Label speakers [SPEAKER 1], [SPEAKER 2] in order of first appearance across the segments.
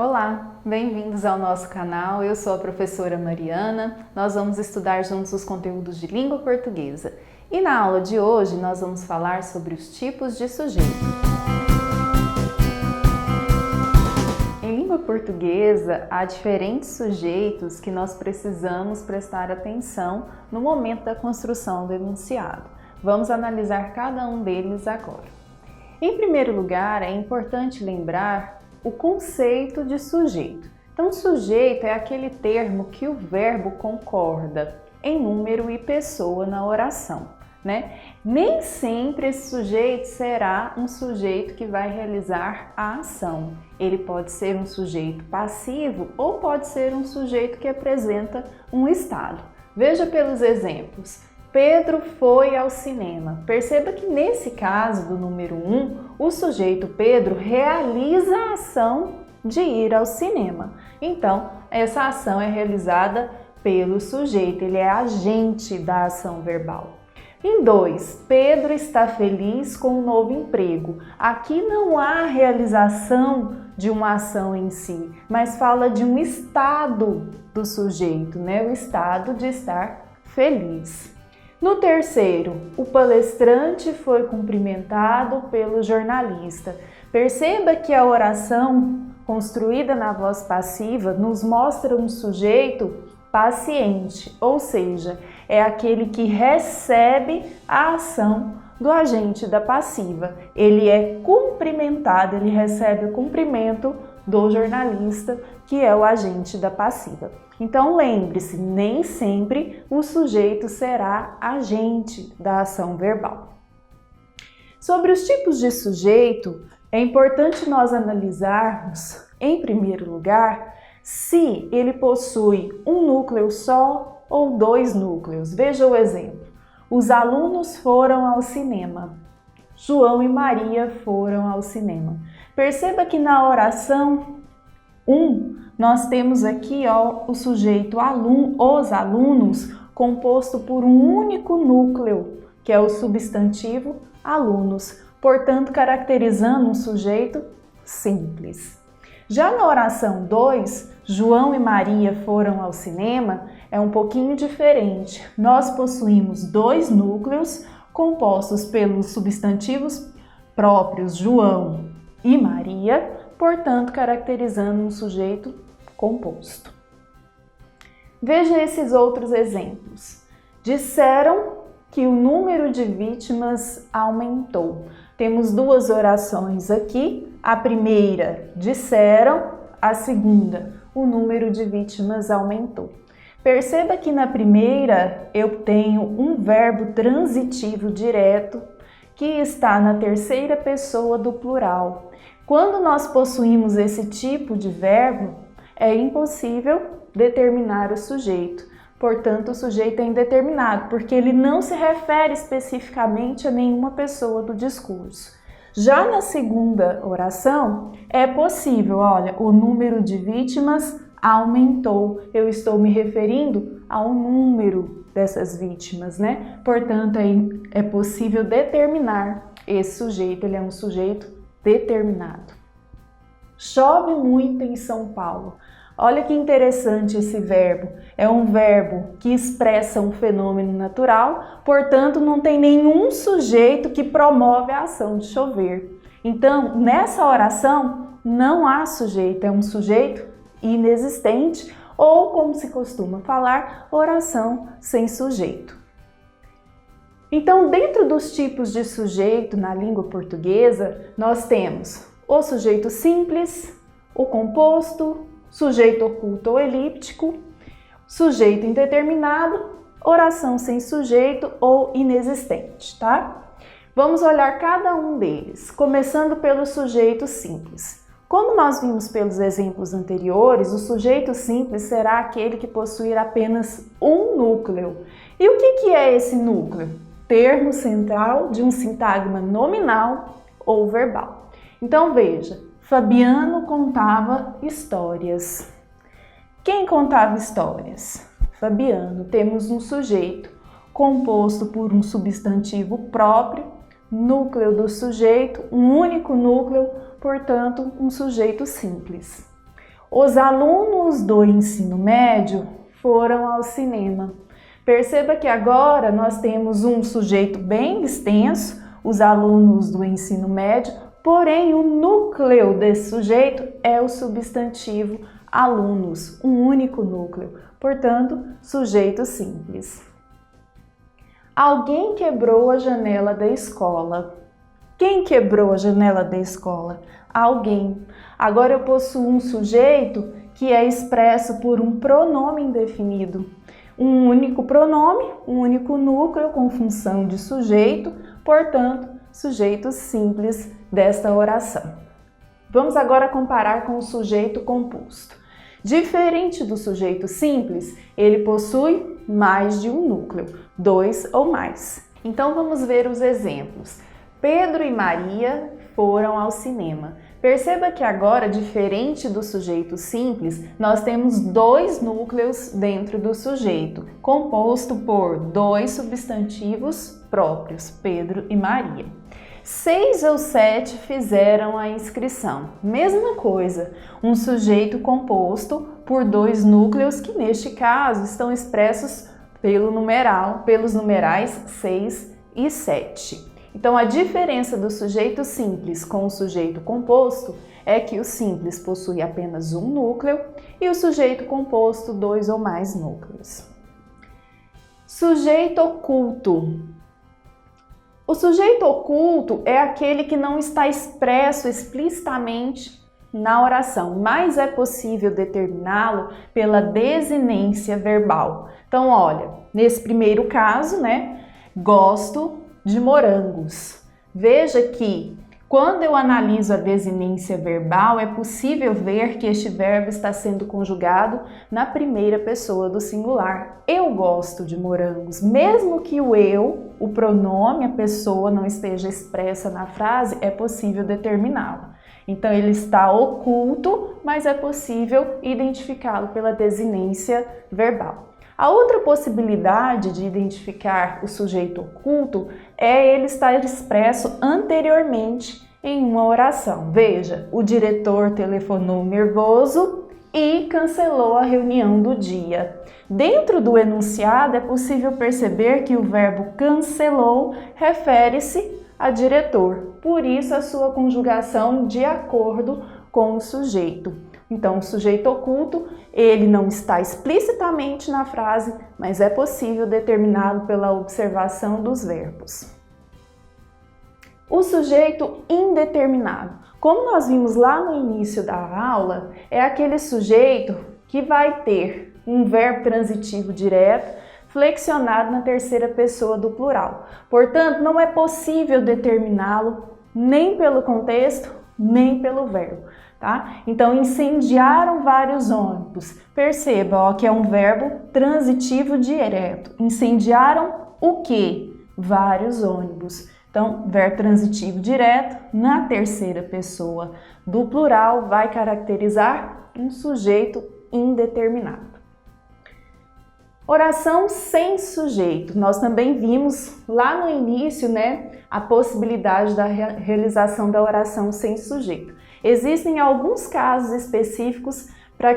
[SPEAKER 1] Olá, bem-vindos ao nosso canal. Eu sou a professora Mariana. Nós vamos estudar juntos os conteúdos de língua portuguesa. E na aula de hoje nós vamos falar sobre os tipos de sujeito. Em língua portuguesa, há diferentes sujeitos que nós precisamos prestar atenção no momento da construção do enunciado. Vamos analisar cada um deles agora. Em primeiro lugar, é importante lembrar o conceito de sujeito. Então, sujeito é aquele termo que o verbo concorda em número e pessoa na oração, né? Nem sempre esse sujeito será um sujeito que vai realizar a ação. Ele pode ser um sujeito passivo ou pode ser um sujeito que apresenta um estado. Veja pelos exemplos. Pedro foi ao cinema. Perceba que nesse caso do número 1, o sujeito Pedro realiza a ação de ir ao cinema. Então, essa ação é realizada pelo sujeito, ele é agente da ação verbal. Em 2, Pedro está feliz com o novo emprego. Aqui não há realização de uma ação em si, mas fala de um estado do sujeito, né? O estado de estar feliz. No terceiro, o palestrante foi cumprimentado pelo jornalista. Perceba que a oração construída na voz passiva nos mostra um sujeito paciente, ou seja, é aquele que recebe a ação do agente da passiva. Ele é cumprimentado, ele recebe o cumprimento do jornalista, que é o agente da passiva. Então lembre-se, nem sempre o sujeito será agente da ação verbal. Sobre os tipos de sujeito, é importante nós analisarmos, em primeiro lugar, se ele possui um núcleo só ou dois núcleos. Veja o exemplo. Os alunos foram ao cinema. João e Maria foram ao cinema. Perceba que na oração 1, nós temos aqui o sujeito os alunos composto por um único núcleo, que é o substantivo alunos, portanto caracterizando um sujeito simples. Já na oração 2, João e Maria foram ao cinema, é um pouquinho diferente. Nós possuímos dois núcleos compostos pelos substantivos próprios João e Maria, portanto caracterizando um sujeito composto. Veja esses outros exemplos. Disseram que o número de vítimas aumentou. Temos duas orações aqui. A primeira, disseram. A segunda, o número de vítimas aumentou. Perceba que na primeira eu tenho um verbo transitivo direto que está na terceira pessoa do plural. Quando nós possuímos esse tipo de verbo, é impossível determinar o sujeito. Portanto, o sujeito é indeterminado, porque ele não se refere especificamente a nenhuma pessoa do discurso. Já na segunda oração, é possível, olha, o número de vítimas aumentou. Eu estou me referindo ao número dessas vítimas, né? Portanto, é possível determinar esse sujeito, ele é um sujeito determinado. Chove muito em São Paulo. Olha que interessante esse verbo. É um verbo que expressa um fenômeno natural, portanto, não tem nenhum sujeito que promove a ação de chover. Então, nessa oração, não há sujeito, é um sujeito inexistente, ou, como se costuma falar, oração sem sujeito. Então, dentro dos tipos de sujeito na língua portuguesa, nós temos o sujeito simples, o composto, sujeito oculto ou elíptico, sujeito indeterminado, oração sem sujeito ou inexistente, tá? Vamos olhar cada um deles, começando pelo sujeito simples. Como nós vimos pelos exemplos anteriores, o sujeito simples será aquele que possuir apenas um núcleo. E o que é esse núcleo? Termo central de um sintagma nominal ou verbal. Então veja, Fabiano contava histórias. Quem contava histórias? Fabiano. Temos um sujeito composto por um substantivo próprio, núcleo do sujeito, um único núcleo, portanto, um sujeito simples. Os alunos do ensino médio foram ao cinema. Perceba que agora nós temos um sujeito bem extenso, os alunos do ensino médio, porém o núcleo desse sujeito é o substantivo alunos, um único núcleo, portanto, sujeito simples. Alguém quebrou a janela da escola. Quem quebrou a janela da escola? Alguém. Agora eu possuo um sujeito que é expresso por um pronome indefinido. Um único pronome, um único núcleo com função de sujeito, portanto, sujeito simples desta oração. Vamos agora comparar com o sujeito composto. Diferente do sujeito simples, ele possui mais de um núcleo, 2 ou mais. Então vamos ver os exemplos. Pedro e Maria foram ao cinema. Perceba que agora, diferente do sujeito simples, nós temos 2 núcleos dentro do sujeito, composto por 2 substantivos próprios, Pedro e Maria. 6 ou 7 fizeram a inscrição. Mesma coisa, um sujeito composto por 2 núcleos que, neste caso, estão expressos pelos numerais 6 e 7. Então, a diferença do sujeito simples com o sujeito composto é que o simples possui apenas um núcleo e o sujeito composto 2 ou mais núcleos. Sujeito oculto. O sujeito oculto é aquele que não está expresso explicitamente na oração, mas é possível determiná-lo pela desinência verbal. Então, olha, nesse primeiro caso, gosto de morangos. Veja que quando eu analiso a desinência verbal, é possível ver que este verbo está sendo conjugado na primeira pessoa do singular. Eu gosto de morangos. Mesmo que o eu, o pronome, a pessoa não esteja expressa na frase, é possível determiná-lo. Então ele está oculto, mas é possível identificá-lo pela desinência verbal. A outra possibilidade de identificar o sujeito oculto é ele estar expresso anteriormente em uma oração. Veja, o diretor telefonou nervoso e cancelou a reunião do dia. Dentro do enunciado é possível perceber que o verbo cancelou refere-se a diretor, por isso a sua conjugação de acordo com o sujeito. Então, o sujeito oculto, ele não está explicitamente na frase, mas é possível determiná-lo pela observação dos verbos. O sujeito indeterminado. Como nós vimos lá no início da aula, é aquele sujeito que vai ter um verbo transitivo direto flexionado na terceira pessoa do plural. Portanto, não é possível determiná-lo nem pelo contexto, nem pelo verbo. Tá? Então, incendiaram vários ônibus. Perceba que é um verbo transitivo direto. Incendiaram o quê? Vários ônibus. Então, verbo transitivo direto na terceira pessoa do plural vai caracterizar um sujeito indeterminado. Oração sem sujeito. Nós também vimos lá no início, a possibilidade da realização da oração sem sujeito. Existem alguns casos específicos para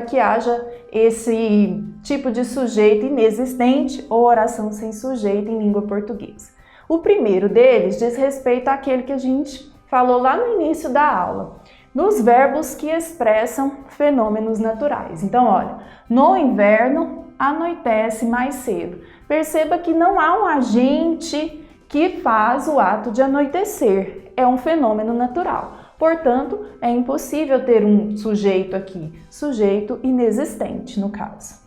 [SPEAKER 1] que haja esse tipo de sujeito inexistente ou oração sem sujeito em língua portuguesa. O primeiro deles diz respeito àquele que a gente falou lá no início da aula, nos verbos que expressam fenômenos naturais. Então, olha, no inverno anoitece mais cedo. Perceba que não há um agente que faz o ato de anoitecer, é um fenômeno natural. Portanto, é impossível ter um sujeito aqui, sujeito inexistente no caso.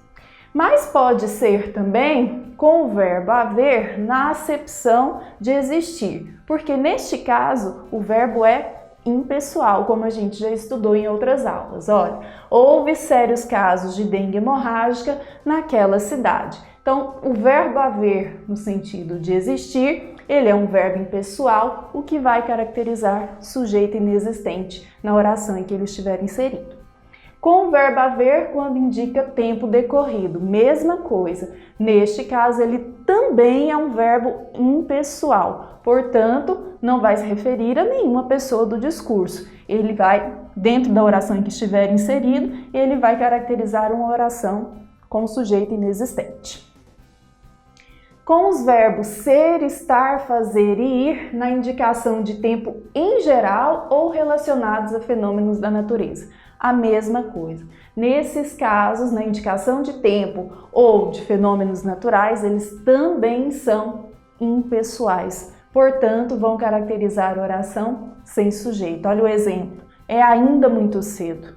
[SPEAKER 1] Mas pode ser também com o verbo haver na acepção de existir, porque neste caso o verbo é impessoal, como a gente já estudou em outras aulas. Olha, houve sérios casos de dengue hemorrágica naquela cidade. Então, o verbo haver no sentido de existir, ele é um verbo impessoal, o que vai caracterizar sujeito inexistente na oração em que ele estiver inserido. Com o verbo haver, quando indica tempo decorrido, mesma coisa. Neste caso, ele também é um verbo impessoal, portanto, não vai se referir a nenhuma pessoa do discurso. Ele vai, dentro da oração em que estiver inserido, ele vai caracterizar uma oração com sujeito inexistente. Com os verbos ser, estar, fazer e ir na indicação de tempo em geral ou relacionados a fenômenos da natureza. A mesma coisa. Nesses casos, na indicação de tempo ou de fenômenos naturais, eles também são impessoais. Portanto, vão caracterizar a oração sem sujeito. Olha o exemplo. É ainda muito cedo.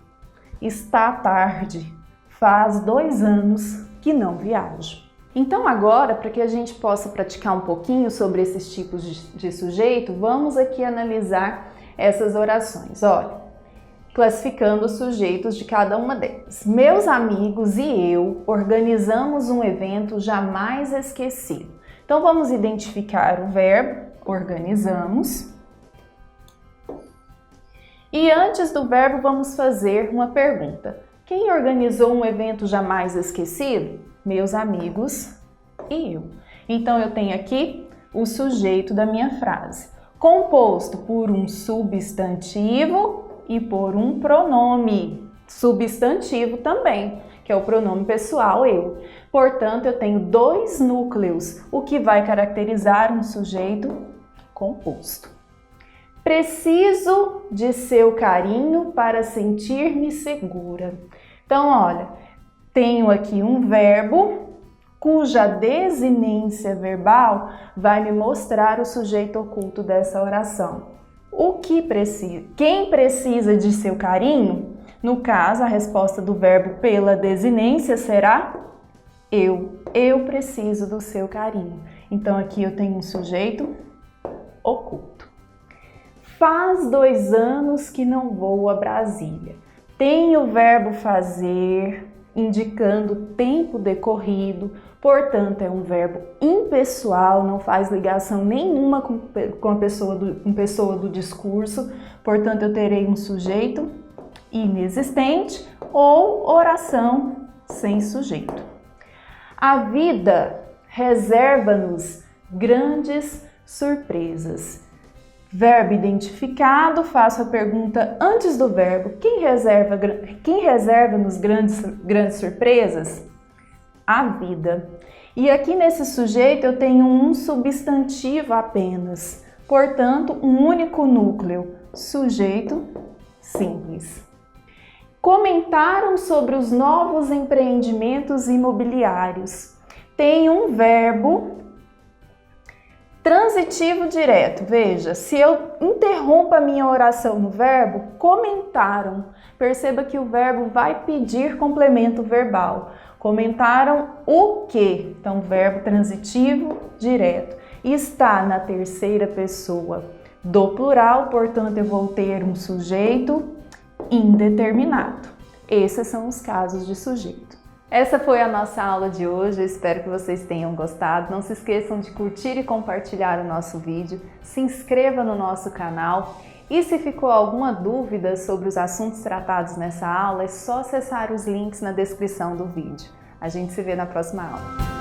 [SPEAKER 1] Está tarde. Faz 2 anos que não viajo. Então agora, para que a gente possa praticar um pouquinho sobre esses tipos de sujeito, vamos aqui analisar essas orações. Olha, classificando os sujeitos de cada uma delas. Meus amigos e eu organizamos um evento jamais esquecido. Então vamos identificar o verbo organizamos. E antes do verbo vamos fazer uma pergunta. Quem organizou um evento jamais esquecido? Meus amigos e eu. Então eu tenho aqui o sujeito da minha frase, composto por um substantivo e por um pronome substantivo também, que é o pronome pessoal eu. Portanto, eu tenho 2 núcleos, o que vai caracterizar um sujeito composto. Preciso de seu carinho para sentir-me segura. Então, olha, tenho aqui um verbo cuja desinência verbal vai me mostrar o sujeito oculto dessa oração. O que precisa? Quem precisa de seu carinho? No caso, a resposta do verbo pela desinência será eu. Eu preciso do seu carinho. Então, aqui eu tenho um sujeito oculto. Faz 2 anos que não vou a Brasília. Tem o verbo fazer, indicando tempo decorrido, portanto é um verbo impessoal, não faz ligação nenhuma com a pessoa do discurso, portanto eu terei um sujeito inexistente ou oração sem sujeito. A vida reserva-nos grandes surpresas. Verbo identificado, faço a pergunta antes do verbo. Quem reserva-nos grandes surpresas? A vida. E aqui nesse sujeito eu tenho um substantivo apenas. Portanto, um único núcleo. Sujeito simples. Comentaram sobre os novos empreendimentos imobiliários. Tem um verbo transitivo direto. Veja, se eu interrompo a minha oração no verbo, comentaram. Perceba que o verbo vai pedir complemento verbal. Comentaram o quê? Então, verbo transitivo direto. Está na terceira pessoa do plural, portanto, eu vou ter um sujeito indeterminado. Esses são os casos de sujeito. Essa foi a nossa aula de hoje, eu espero que vocês tenham gostado. Não se esqueçam de curtir e compartilhar o nosso vídeo, se inscreva no nosso canal e se ficou alguma dúvida sobre os assuntos tratados nessa aula, é só acessar os links na descrição do vídeo. A gente se vê na próxima aula.